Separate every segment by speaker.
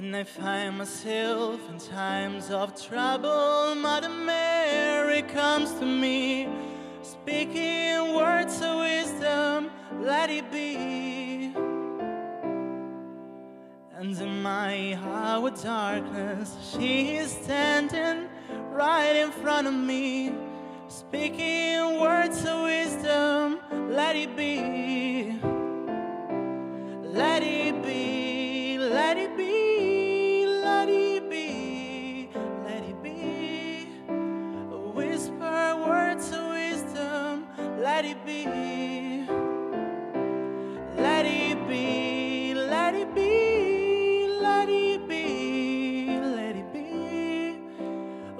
Speaker 1: When I find myself in times of trouble, Mother Mary comes to me, speaking words of wisdom, let it be. And in my hour of darkness, she is standing right in front of me, speaking words of wisdom, let it be. Let it be, let it be, let it be, let it be. Whisper words of wisdom, let it be. Let it be, let it be, let it be, let it be.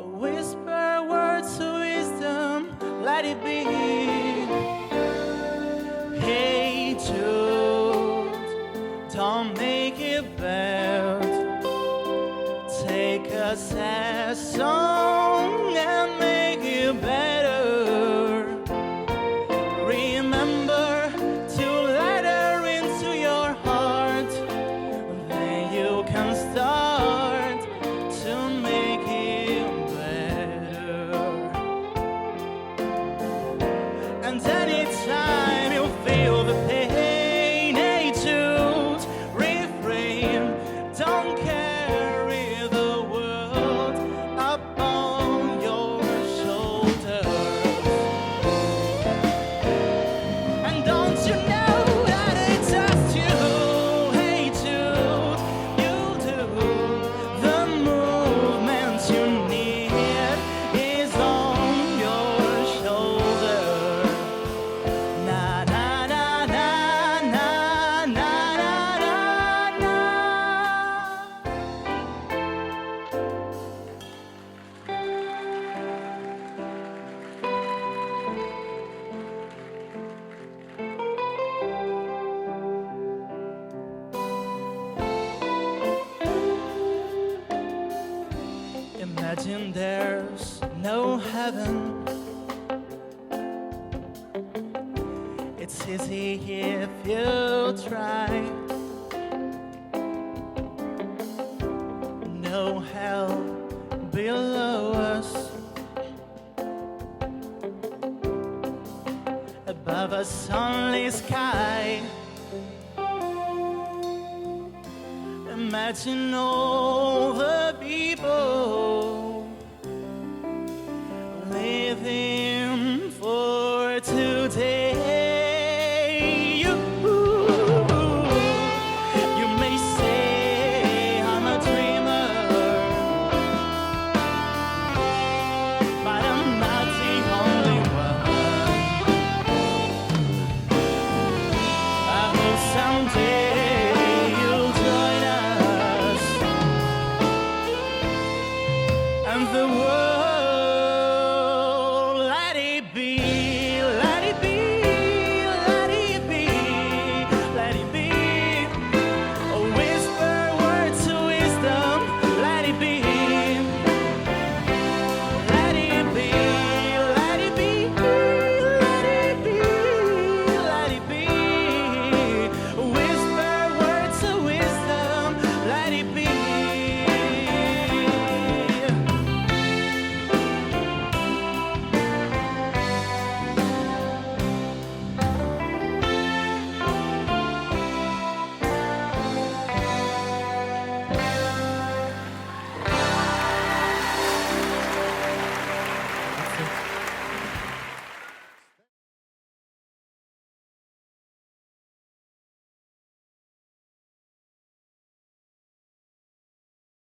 Speaker 1: Whisper words of wisdom, let it be. Hey Jude, don't make it bad. Take a sad song and make it better. Remember to let her into your heart. Then you can start to make it better. And anytime you feel the pain, hey Jude, refrain. Don't carry the world up on your shoulders. And don't you know that it's just you, hey Jude, you do. The movement you need is on your shoulder. Na na na na na na na na na. Imagine there's no heaven. It's easy if you try. No hell below us. Above a sunny sky. Imagine all the people